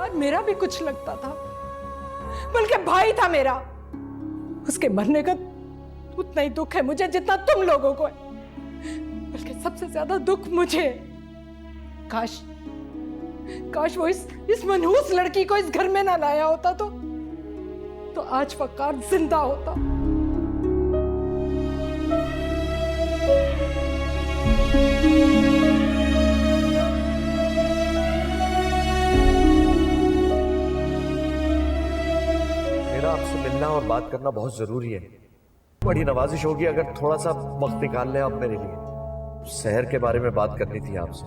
यार मेरा भी कुछ लगता था, बल्कि भाई था मेरा। उसके मरने का उतना ही दुख है मुझे जितना तुम लोगों को है, बल्कि सबसे ज्यादा दुख मुझे है। काश वो इस मनहूस लड़की को इस घर में ना लाया होता तो आज वकार जिंदा होता। मेरा आपसे मिलना और बात करना बहुत जरूरी है। बड़ी नवाजिश होगी अगर थोड़ा सा वक्त निकाल लें आप मेरे लिए। शहर के बारे में बात करनी थी आपसे।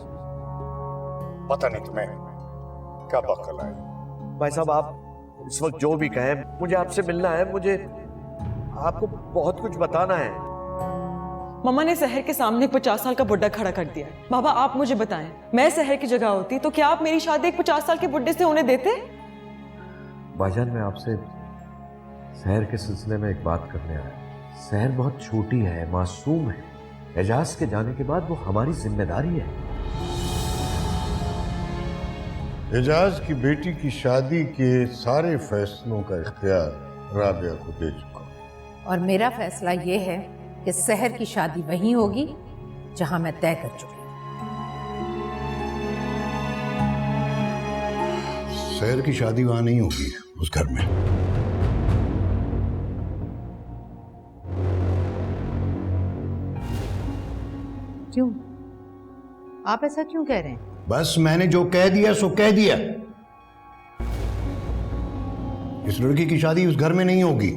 पता नहीं तुम्हें कब अक्ल आई। भाई साहब आप इस वक्त जो भी कहें, मुझे आपसे मिलना है। मुझे आपको बहुत कुछ बताना है। मम्मा ने शहर के सामने 50 साल का बुड्ढा खड़ा कर दिया है। बाबा आप मुझे बताएं, मैं शहर की जगह होती तो क्या आप मेरी शादी एक 50 साल के बुड्ढे से होने देते? भाईजान मैं आपसे शहर के सिलसिले में एक बात करने आया। शहर बहुत छोटी है, मासूम है। एजाज के जाने के बाद वो हमारी जिम्मेदारी है। एजाज की बेटी की शादी के सारे फैसलों का इख्तियार राबिया को दे चुका। और मेरा फैसला ये है कि शहर की शादी वहीं होगी जहां मैं तय कर चुकी हूं। शहर की शादी वहां नहीं होगी, उस घर में। क्यों? आप ऐसा क्यों कह रहे हैं? बस मैंने जो कह दिया सो कह दिया। इस लड़की की शादी उस घर में नहीं होगी।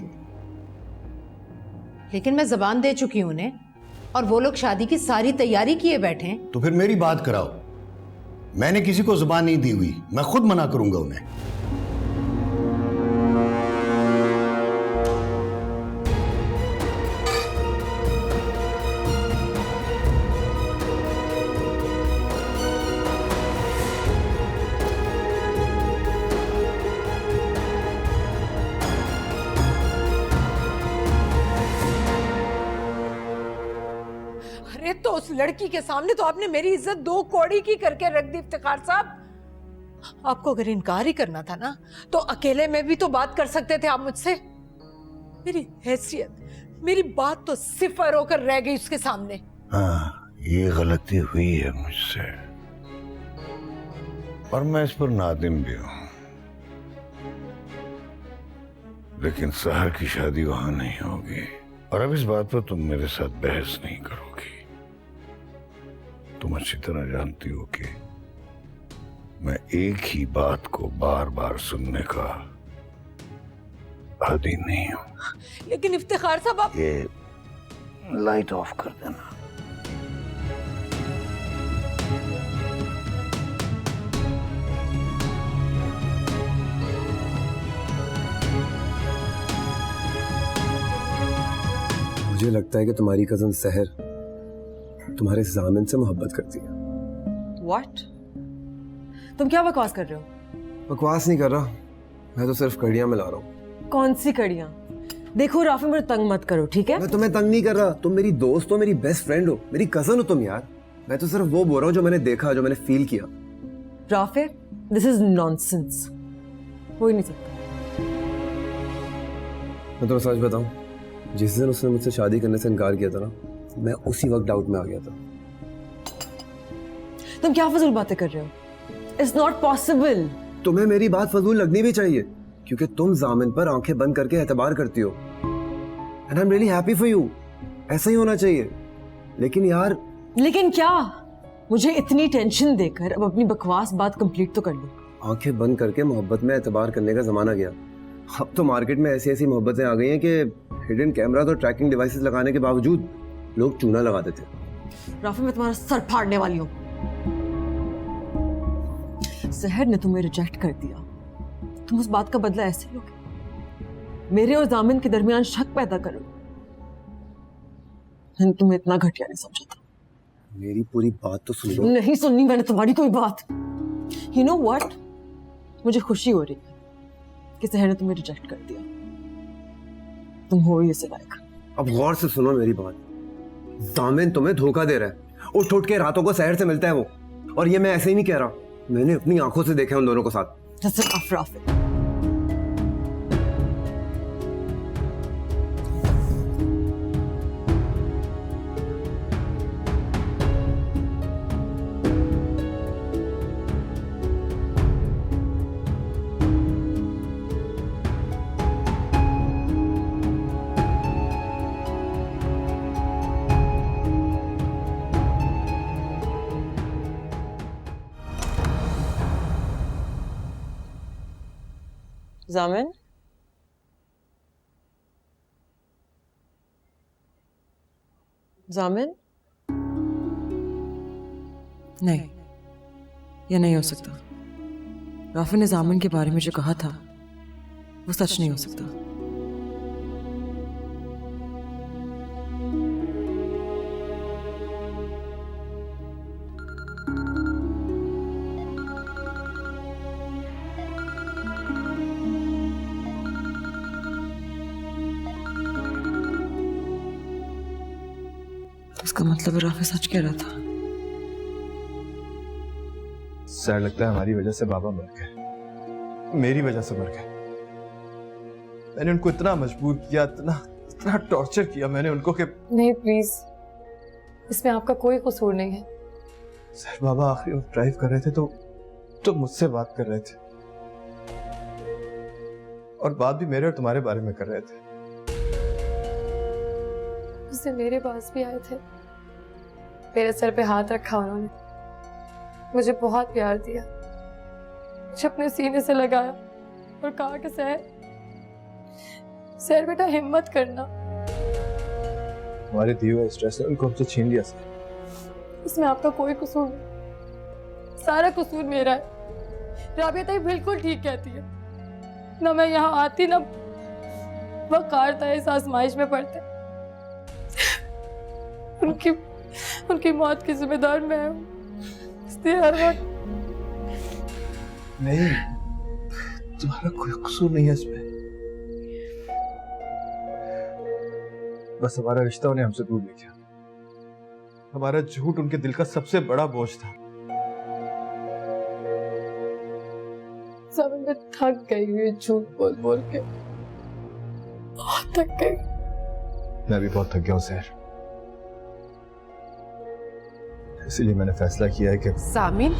लेकिन मैं जबान दे चुकी हूं उन्हें, और वो लोग शादी की सारी तैयारी किए बैठे हैं। तो फिर मेरी बात कराओ। मैंने किसी को जुबान नहीं दी हुई, मैं खुद मना करूंगा उन्हें। अरे तो उस लड़की के सामने तो आपने मेरी इज्जत 2 कौड़ी की करके रख दी इफ्तिखार साहब। आपको अगर इनकार ही करना था ना तो अकेले में भी तो बात कर सकते थे आप मुझसे। मेरी हैसियत, मेरी बात तो सिफर होकर रह गई उसके सामने। हाँ, ये गलती हुई है मुझसे और मैं इस पर नादिम भी हूं। लेकिन शहर की शादी वहां नहीं होगी। और अब इस बात पर तुम मेरे साथ बहस नहीं करोगी। तुम अच्छी तरह जानती हो कि मैं एक ही बात को बार बार सुनने का आदी नहीं हूं। लेकिन इफ्तिखार साहब आप ये लाइट ऑफ कर देना। मुझे लगता है कि तुम्हारी कजन सहर तुम्हारे जामिन से मोहब्बत करती है। What? तुम क्या बकवास कर रहे हो? बकवास नहीं कर रहा, मैं तो सिर्फ कड़ियां मिला रहा हूँ। कौन सी कड़ियां? देखो राफी मुझे तंग मत करो, ठीक है? मैं तुम्हें तंग नहीं कर रहा। तुम मेरी दोस्त हो, मेरी बेस्ट फ्रेंड हो, मेरी कजन हो तुम यार। मैं तो सिर्फ वो बोल रहा हूँ जो मैंने देखा, जो मैंने फील किया। Rafi, this is nonsense. हो ही नहीं सकता। मैं तुम्हें सच बताऊं, जिस दिन उसने मुझसे शादी करने से इनकार किया था ना, मैं उसी वक्त डाउट में आ गया था। तुम क्या फजूल बातें कर रहे हो? It's not possible. तुम्हें मेरी बात फजूल लगनी भी चाहिए, क्योंकि तुम जामिन पर आंखें बंद करके एतबार करती हो। And I am really happy for you. ऐसा ही होना चाहिए। लेकिन यार, लेकिन क्या? मुझे इतनी टेंशन देकर अब अपनी बकवास बात कंप्लीट तो कर लो। आंखें बंद करके मोहब्बत में एतबार करने का जमाना गया। अब तो मार्केट में ऐसी ऐसी मोहब्बतें आ गई हैं कि हिडन कैमरा और ट्रैकिंग डिवाइसेस लगाने के बावजूद लोग चूना लगा देते। राफी मैं तुम्हारा सर फाड़ने वाली हूँ। सहर ने तुम्हें रिजेक्ट कर दिया, तुम उस बात का बदला ऐसे लोगे? मेरे और जामिन के दरमियान शक पैदा करो। मैंने तुम्हें इतना घटिया नहीं समझा था। मेरी पूरी बात तो सुन लो। नहीं सुननी मैंने तुम्हारी कोई बात। यू नो व्हाट, मुझे खुशी हो रही है कि सहर ने तुम्हें रिजेक्ट कर दिया। तुम हो ही इसे लायक। अब गौर से सुनो मेरी बात। जामिन तुम्हें धोखा दे रहा है। उठ उठ के रातों को सहर से मिलता है वो। और ये मैं ऐसे ही नहीं कह रहा, मैंने अपनी आंखों से देखा है उन दोनों को साथ। That's enough, Rafik. जामिन, जामिन, नहीं, ये नहीं हो सकता। राफी ने जामिन के बारे में जो कहा था वो सच नहीं हो सकता। इसका मतलब राफी सच कह रहा था। सर लगता है हमारी वजह से बाबा मर गए, मेरी वजह से मर गए। मैंने उनको इतना मजबूर किया, इतना टॉर्चर किया मैंने उनको कि नहीं प्लीज, इसमें आपका कोई कसूर नहीं है। सर बाबा आखिरी वक्त ड्राइव कर रहे थे तो मुझसे बात कर रहे थे, और बात भी मेरे और तुम्हारे बारे में कर रहे थे। उससे मेरे पास भी आए थे, मेरे सर पे हाथ रखा उन्होंने, मुझे बहुत प्यार दिया, मुझे अपने सीने से लगाया और कहा कि सर बेटा हिम्मत करना। हमारे दिए हुए स्ट्रेस ने उनको हमसे छीन लिया सर। इसमें आपका कोई कसूर नहीं, सारा कसूर मेरा है। राबिया ताई बिल्कुल ठीक कहती है, ना मैं यहाँ आती ना वकार था इस आजमाइश में पड़ते। उनकी मौत की जिम्मेदार मैं हूँ, इसलिए हर वक्त। नहीं, तुम्हारा कोई कसूर नहीं है इसमें, बस हमारा रिश्ता उन्हें हमसे दूर ले गया। हमारा झूठ उनके दिल का सबसे बड़ा बोझ था। सब मैं थक गई हुई झूठ बोल बोल के, बहुत थक गई। मैं भी बहुत थक गया हूँ सर, इसीलिए मैंने फैसला किया है कि सामिन,